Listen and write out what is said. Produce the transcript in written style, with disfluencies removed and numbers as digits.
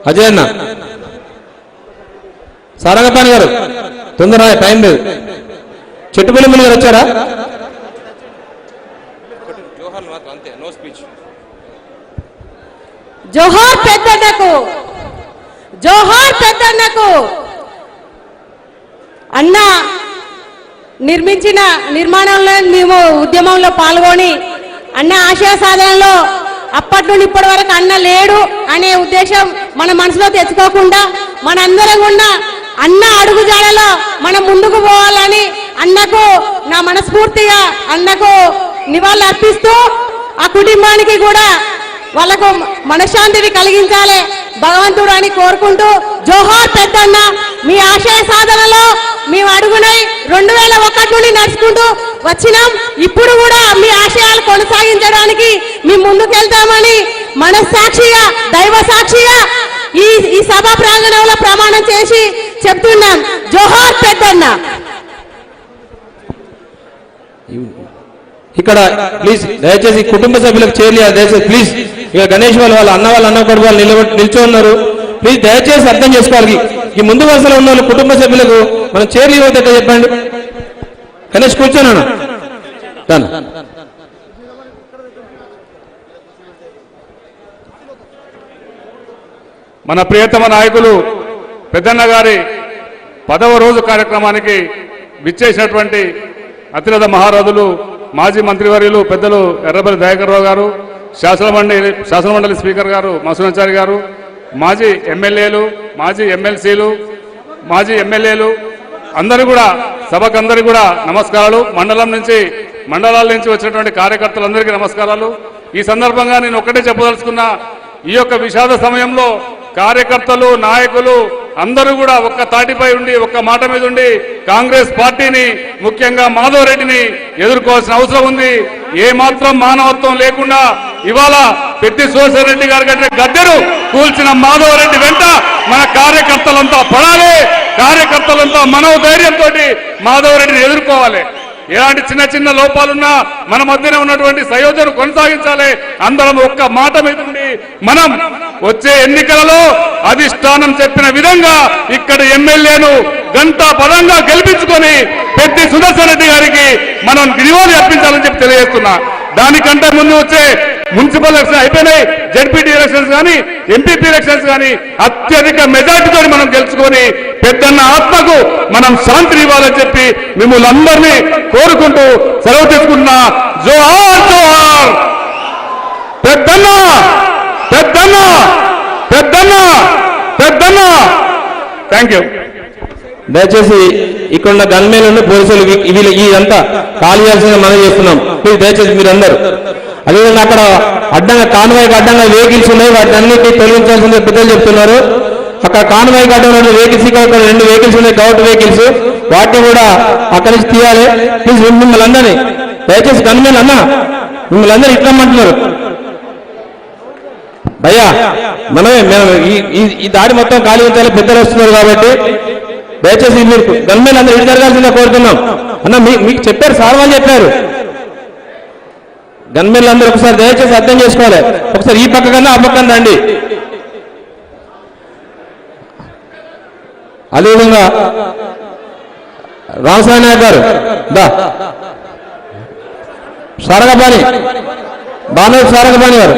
అజయ్ అన్న, సారంగపాణి గారు తొందర, టైం లేదు. చెట్టుపల్లి గారు వచ్చారా? జోహార్ పెద్దన్నకు, జోహార్ పెద్దన్నకు. అన్న నిర్మించిన నిర్మాణంలో మేము ఉద్యమంలో పాల్గొని అన్న ఆశయ సాధనలో అప్పటి నుండి ఇప్పటి వరకు అన్న లేడు అనే ఉద్దేశం మన మనసులో తెచ్చుకోకుండా మనందరం కూడా అన్న అడుగుజాడలో మనం ముందుకు పోవాలని అన్నకు నా మనస్ఫూర్తిగా అన్నకు నివాళులు అర్పిస్తూ ఆ కుటుంబానికి కూడా వాళ్ళకు మనశ్శాంతిని కలిగించాలి భగవంతుడు అని కోరుకుంటూ జోహార్ పెద్దన్న. మీ ఆశయ సాధనలో మేము అడుగునై 2001 నుండి నడుచుకుంటూ వచ్చినాం. ఇప్పుడు కూడా మీ ఆశయాలు కొనసాగించడానికి మేము ముందుకెళ్తామని మనస్సాక్షిగా దైవ సాక్షిగా ఈ సభా ప్రాంగణంలో ప్రమాణం చేసి చెప్తున్నాం. జోహార్ పెద్దన్న. ఇక్కడ ప్లీజ్ దయచేసి కుటుంబ సభ్యులకు చేరలేదు దయచేసి ప్లీజ్. ఇక గణేష్ వాళ్ళు అన్న కొడుకు వాళ్ళు నిల్చో ఉన్నారు. ప్లీజ్ దయచేసి అర్థం చేసుకోవాలి. ఈ ముందు వరుసలో ఉన్న వాళ్ళు కుటుంబ సభ్యులకు మనం చేరలు ఇవ్వద్దంటే చెప్పండి. గణేష్ కూర్చోను. మన ప్రియతమ నాయకులు పెద్దన్న గారి 10వ రోజు కార్యక్రమానికి విచ్చేసినటువంటి అతిరథ మహారథులు మాజీ మంత్రివర్యులు పెద్దలు ఎర్రబెల్లి దయాకర్ రావు గారు, శాసనమండలి స్పీకర్ గారు మసూనాచారి గారు, మాజీ ఎమ్మెల్యేలు, మాజీ ఎమ్మెల్సీలు, మాజీ ఎమ్మెల్యేలు అందరూ కూడా సభకందరికీ కూడా నమస్కారాలు. మండలాల నుంచి వచ్చినటువంటి కార్యకర్తలందరికీ నమస్కారాలు. ఈ సందర్భంగా నేను ఒక్కటే చెప్పదలుచుకున్నా, ఈ యొక్క విషాద సమయంలో కార్యకర్తలు నాయకులు అందరూ కూడా ఒక్క తాటిపై ఉండి ఒక్క మాట మీద ఉండి కాంగ్రెస్ పార్టీని ముఖ్యంగా మాధవ్ రెడ్డిని ఎదుర్కోవాల్సిన అవసరం ఉంది. ఏమాత్రం మానవత్వం లేకుండా ఇవాళ పెద్ది సుదర్శన్ రెడ్డి గారి గద్దెను కూల్చిన మాధవ్ రెడ్డి వెంట మన కార్యకర్తలంతా పడాలి. కార్యకర్తలంతా మనోధైర్యంతో మాధవ్ రెడ్డిని ఎదుర్కోవాలి. ఎలాంటి చిన్న చిన్న లోపాలున్నా మన మధ్యన ఉన్నటువంటి సంయోజన కొనసాగించాలి. అందరం ఒక్క మాట మీద ఉండి మనం వచ్చే ఎన్నికలలో అధిష్టానం చెప్పిన విధంగా ఇక్కడ ఎమ్మెల్యేను గంటా పదంగా గెలిపించుకొని పెద్ది సుదర్శన్ రెడ్డి గారికి మనం నివాళి అర్పించాలని చెప్పి తెలియజేస్తున్నా. దానికంటే ముందు వచ్చే మున్సిపల్ ఎలక్షన్ అయిపోయినాయి, జడ్పీటీ ఎలక్షన్స్ కానీ ఎంపీపీ ఎలక్షన్స్ కానీ అత్యధిక మెజార్టీతో మనం గెలుచుకొని పెద్దన్న ఆత్మకు మనం శాంతిని ఇవ్వాలని చెప్పి మిమ్మల్ని అందరినీ కోరుకుంటూ సెలవు తీసుకుంటున్నా. జోహార్ జోహార్ పెద్దన్న, పెద్దన్న, పెద్దన్న, పెద్దన్న. Thank you. దయచేసి ఇక్కడ ఉన్న గన్మేన్లను పోలీసులు ఇదంతా ఖాళీ చేయాల్సిందిగా మనం చేస్తున్నాం. ప్లీజ్ దయచేసి మీరందరూ. అదేవిధంగా అక్కడ అడ్డంగా కాన్వాయ్కి అడ్డంగా వెహికల్స్ ఉన్నాయి, వాటిని అన్నింటినీ తొలగించాల్సిందిగా పెద్దలు చెప్తున్నారు. అక్కడ కాన్వాయ్కి అడ్డంగా 2 వెహికల్స్, ఇక్కడ 2 వెహికల్స్ ఉన్నాయి గవర్నమెంట్ వెహికల్స్, వాటిని కూడా అక్కడి నుంచి తీయాలి. ప్లీజ్ మిమ్మల్ని అందరినీ దయచేసి గన్మేన్ అన్న మిమ్మల్ని అందరూ ఇట్లమ్మంటున్నారు భయ్యా. మేము ఈ దాడి మొత్తం ఖాళీ ఉంచాలి, పెద్దలు వస్తున్నారు కాబట్టి దయచేసి మీరు గన్మేన్ అందరూ ఇటు జరగాల్సిందిగా కోరుతున్నాం. అన్న మీకు చెప్పారు, సార్ వాళ్ళు చెప్పారు. గన్మేన్లు అందరూ ఒకసారి దయచేసి అర్థం చేసుకోవాలి. ఒకసారి ఈ పక్క కన్నా ఆ పక్కన రండి. అదేవిధంగా రామసాయి నాయక్ గారు సారంగపాణి బానోజు సారంగపాణి గారు